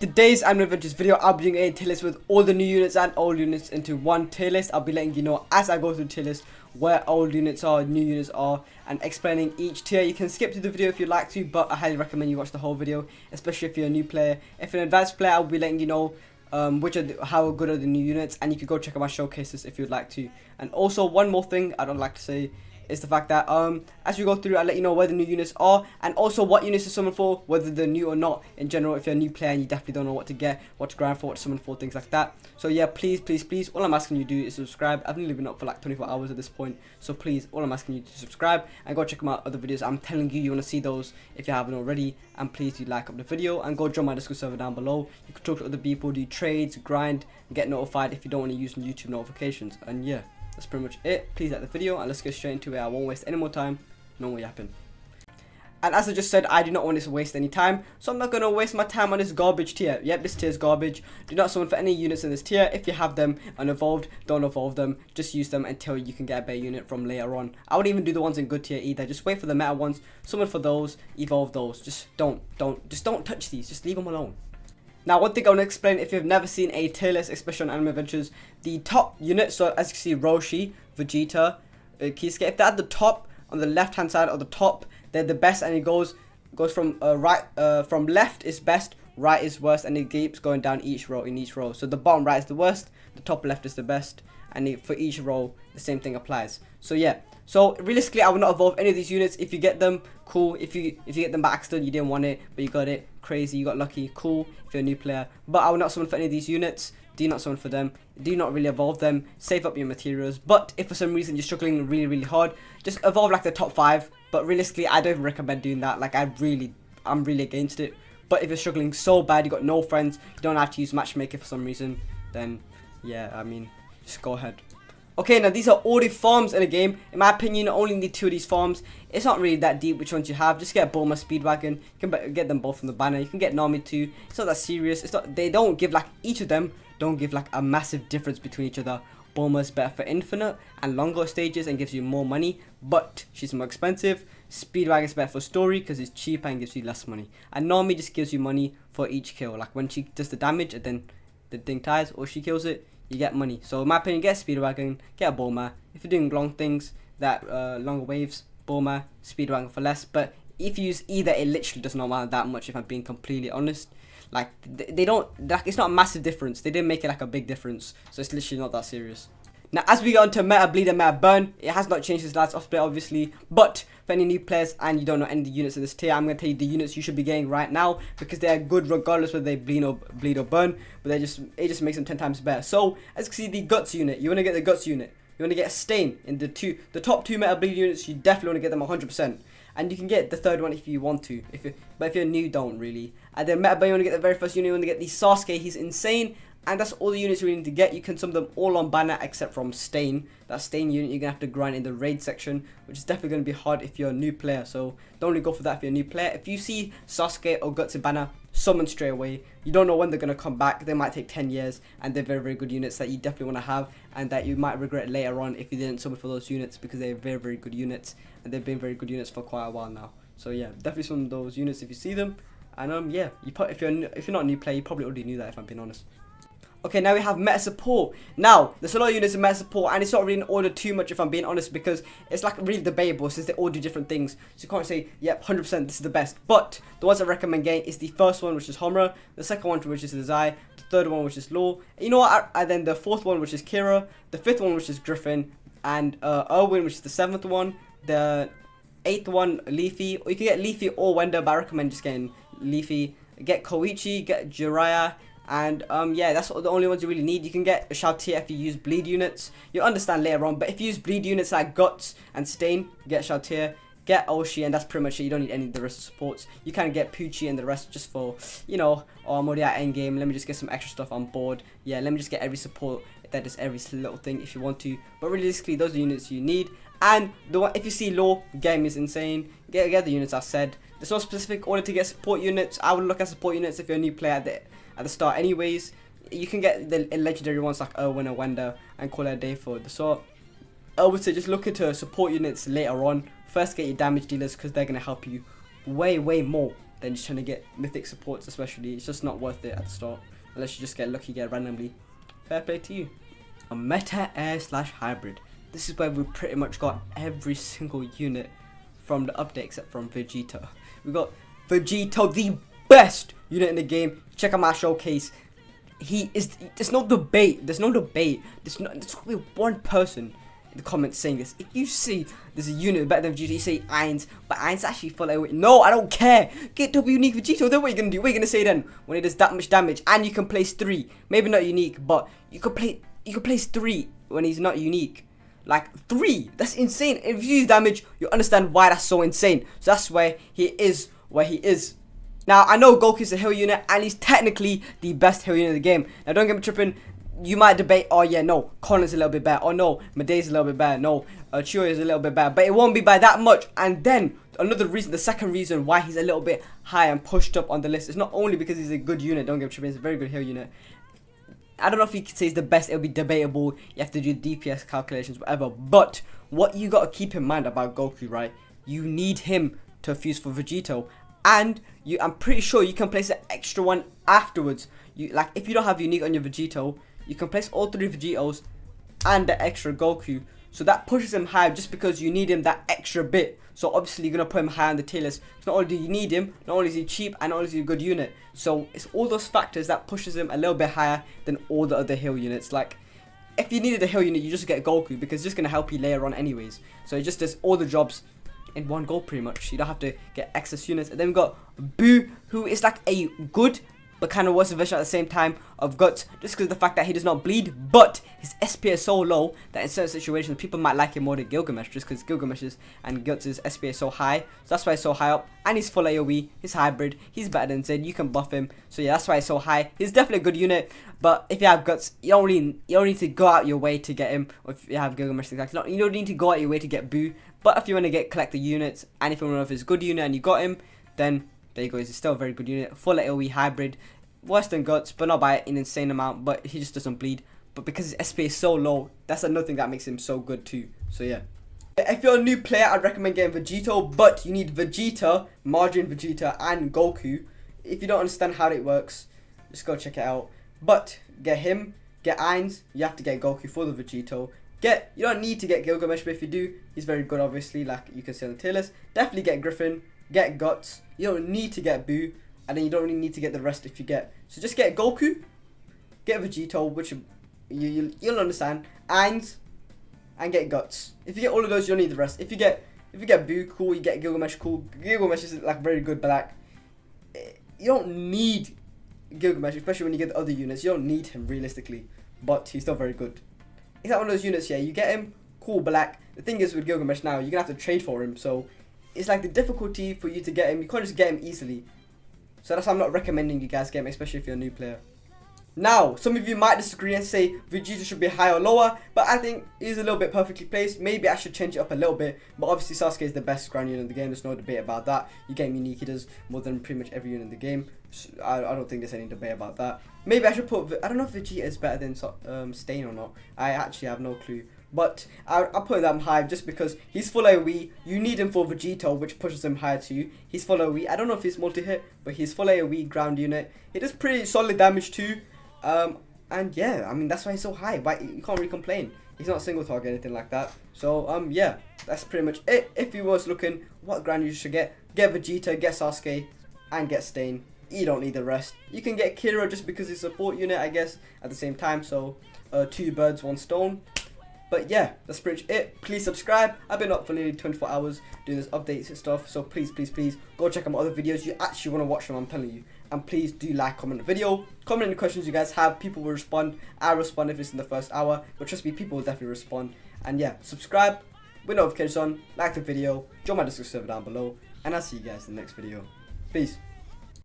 Today's Animal Adventures video, I'll be doing a tier list with all the new units and old units into one tier list. I'll be letting you know as I go through the tier list where old units are, new units are, and explaining each tier. You can skip to the video if you'd like to, but I highly recommend you watch the whole video, especially if you're a new player. If you're an advanced player, I'll be letting you know how good are the new units, and you can go check out my showcases if you'd like to. And also, one more thing I'd like to say is the fact that as we go through, I'll let you know where the new units are and also what units to summon for, whether they're new or not. In general, if you're a new player and you definitely don't know what to get, what to grind for, what to summon for, things like that. So yeah, please, all I'm asking you to do is subscribe. I've only been up for like 24 hours at this point, so please, all I'm asking you to subscribe and go check my other videos. I'm telling you, you want to see those if you haven't already, and please do like up the video and go join my Discord server down below. You can talk to other people, do trades, grind, and get notified if you don't want to use YouTube notifications. And yeah, that's pretty much it. Please like the video and let's get straight into it. I won't waste any more time. No more yapping. And as I just said, I do not want this to waste any time, so I'm not going to waste my time on this garbage tier. Yep, this tier is garbage. Do not summon for any units in this tier. If you have them unevolved, don't evolve them. Just use them until you can get a better unit from later on. I wouldn't even do the ones in good tier either. Just wait for the meta ones, summon for those, evolve those. Just don't touch these. Just leave them alone. Now, one thing I want to explain, if you've never seen a tier list, especially on Animal Adventures, the top units, so as you can see, Roshi, Vegeta, Kisuke, if they're at the top, on the left hand side of the top, they're the best, and it goes from from left is best, right is worst, and it keeps going down each row. So the bottom right is the worst, the top left is the best, and for each row the same thing applies. So yeah, so realistically I would not evolve any of these units. If you get them, cool. If you get them by accident, you didn't want it but you got it, crazy, you got lucky, cool if you're a new player. But I would not summon for any of these units. Do not summon for them, do not really evolve them, save up your materials. But if for some reason you're struggling really hard, just evolve like the top 5. But realistically, I don't even recommend doing that. Like I'm really against it. But if you're struggling so bad, you got no friends, you don't have to use matchmaker for some reason, then yeah, I mean, just go ahead. Okay, now these are all the farms in the game. In my opinion, you only need 2 of these farms. It's not really that deep which ones you have. Just get Bulma, Speedwagon. You can get them both from the banner. You can get Nami too. It's not that serious. It's not. They don't give like, each of them don't give like a massive difference between each other. Bulma's better for infinite and longer stages and gives you more money, but she's more expensive. Speedwagon's better for story because it's cheaper and gives you less money. And Nami just gives you money for each kill. Like when she does the damage and then the thing ties or she kills it, you get money. So in my opinion, get Speedwagon, get a Bulma. If you're doing long things, that longer waves, Bulma, Speedwagon for less. But if you use either, it literally does not matter that much, if I'm being completely honest. Like they don't, like, it's not a massive difference. They didn't make it like a big difference, so it's literally not that serious. Now as we go into meta bleed and meta burn, it has not changed since last off split obviously, but for any new players and you don't know any of the units in this tier, I'm going to tell you the units you should be getting right now, because they are good regardless whether they bleed or burn, but it just makes them 10 times better. So as you can see, the guts unit, you want to get the guts unit. You want to get a stain in the top 2 meta bleed units. You definitely want to get them 100%. And you can get the third one if you want to. But if you're new, don't really. And then meta burn, you want to get the very first unit. You want to get the Sasuke. He's insane. And that's all the units you really need to get. You can summon them all on banner except from Stain. That Stain unit you're going to have to grind in the raid section, which is definitely going to be hard if you're a new player. So don't really go for that if you're a new player. If you see Sasuke or Guts in banner, summon straight away. You don't know when they're going to come back. They might take 10 years, and they're very good units that you definitely want to have, and that you might regret later on if you didn't summon for those units, because they're very good units, and they've been very good units for quite a while now. So yeah, definitely summon those units if you see them. And yeah, if you're not a new player, you probably already knew that, if I'm being honest. Okay, now we have meta support. Now, there's a lot of units in meta support, and it's not really in order too much, if I'm being honest, because it's like really debatable since they all do different things. So you can't say, yep, 100% this is the best. But the ones I recommend getting is the first one, which is Homura, the second one, which is Zai, the third one, which is Law. You know what? And then the fourth one, which is Kira, the fifth one, which is Griffin, and Erwin, which is the 7th one, the 8th one, Leafy. Or you can get Leafy or Wenda, but I recommend just getting Leafy. Get Koichi, get Jiraiya. And yeah, that's the only ones you really need. You can get a Shoutia if you use bleed units. You'll understand later on. But if you use bleed units like Guts and Stain, get Shoutia, get Oshi, and that's pretty much it. You don't need any of the rest of supports. You can get Poochie and the rest just for, you know, oh, I'm already at endgame. Let me just get some extra stuff on board. Yeah, let me just get every support that does every little thing if you want to. But realistically, those are the units you need. And the one, if you see Law, game is insane. Get the units I said. There's no specific order to get support units. I would look at support units if you're a new player at the start anyways. You can get the legendary ones like Erwin or Wenda and call it a day for the sort. I would say just look into support units later on. First get your damage dealers, because they're going to help you way more than just trying to get mythic supports especially. It's just not worth it at the start. Unless you just get lucky, get randomly. Fair play to you. A meta air / hybrid. This is where we pretty much got every single unit from the update except from Vegito. We got Vegito, the best unit in the game. Check out my showcase. He is. There's no debate. There's only one person in the comments saying this. If you see there's a unit better than Vegito, you say Irons, but Irons actually full away. No, I don't care. Get double unique Vegito. Then what are you gonna do? What are you gonna say then when it does that much damage and you can place 3? Maybe not unique, but you can place 3 when he's not unique. Like 3. That's insane. If you use damage, you understand why that's so insane. So that's why he is where he is. Now, I know Goku's a heal unit, and he's technically the best heal unit in the game. Now, don't get me tripping. You might debate, oh yeah, no, Connor's a little bit better. Oh no, Medea's a little bit better. No, Chiyo is a little bit better. But it won't be by that much. And then, another reason, the second reason why he's a little bit high and pushed up on the list is not only because he's a good unit, don't get me tripping, he's a very good heal unit. I don't know if you could say he's the best, it'll be debatable. You have to do DPS calculations, whatever. But, what you gotta keep in mind about Goku, right? You need him to fuse for Vegito. And I'm pretty sure you can place an extra one afterwards. Like if you don't have unique on your Vegito, you can place all 3 Vegitos and the extra Goku. So that pushes him high just because you need him that extra bit. So obviously you're gonna put him high on the tier list. Not only do you need him, not only is he cheap, and not only is he a good unit. So it's all those factors that pushes him a little bit higher than all the other heal units. Like if you needed a heal unit, you just get Goku because it's just gonna help you later on anyways. So it just does all the jobs in one go pretty much. You don't have to get excess units. And then we got Boo, who is like a good but kind of worse version at the same time of Guts, just because of the fact that he does not bleed, but his SP is so low that in certain situations people might like him more than Gilgamesh, just because Gilgamesh's and Guts' SP is so high. So that's why he's so high up. And he's full AoE, he's hybrid, he's better than Zed, you can buff him. So yeah, that's why he's so high. He's definitely a good unit, but if you have Guts, you don't need to go out your way to get him. Or if you have Gilgamesh, you don't need to go out your way to get Boo. But if you want to collect the units, and if you want to know if it's a good unit and you got him, then there you go. He's still a very good unit. Full AoE hybrid. Worse than Guts, but not by an insane amount. But he just doesn't bleed. But because his SP is so low, that's another thing that makes him so good too. So yeah. If you're a new player, I'd recommend getting Vegito. But you need Vegeta, Margin Vegeta, and Goku. If you don't understand how it works, just go check it out. But get him, get Ainz. You have to get Goku for the Vegito. You don't need to get Gilgamesh, but if you do, he's very good obviously, like you can see on the tier list. Definitely get Griffin, get Guts. You don't need to get Boo, and then you don't really need to get the rest if you get. So just get Goku, get Vegito, which you'll understand, Ainz, and get Guts. If you get all of those, you don't need the rest. If you get Boo, cool. You get Gilgamesh, cool. Gilgamesh is like very good, but like you don't need Gilgamesh, especially when you get the other units. You don't need him realistically, but he's still very good. He's like one of those units, yeah, you get him, cool, but like, the thing is with Gilgamesh now, you're gonna have to trade for him, so it's like the difficulty for you to get him, you can't just get him easily. So that's why I'm not recommending you guys get him, especially if you're a new player. Now, some of you might disagree and say Vegeta should be higher or lower, but I think he's a little bit perfectly placed. Maybe I should change it up a little bit, but obviously Sasuke is the best ground unit in the game, there's no debate about that. You get him unique, he does more than pretty much every unit in the game. So I don't think there's any debate about that. Maybe I should put, I don't know if Vegeta is better than Stain or not. I actually have no clue. But I'll put him high just because he's full AoE. You need him for Vegito, which pushes him higher too. He's full AoE. I don't know if he's multi-hit, but he's full AoE ground unit. He does pretty solid damage too. And yeah, I mean, that's why he's so high. But you can't really complain. He's not single target or anything like that. So, yeah, that's pretty much it. If you was looking what ground you should get Vegeta, get Sasuke, and get Stain. You don't need the rest. You can get Kira just because he's a support unit, I guess, at the same time. So, 2 birds, 1 stone. But yeah, that's pretty much it. Please subscribe. I've been up for nearly 24 hours doing this updates and stuff. So please, please, please go check out my other videos. You actually want to watch them, I'm telling you. And please do like, comment the video. Comment any questions you guys have. People will respond. I'll respond if it's in the first hour. But trust me, people will definitely respond. And yeah, subscribe with notifications on. Like the video. Join my Discord server down below. And I'll see you guys in the next video. Peace.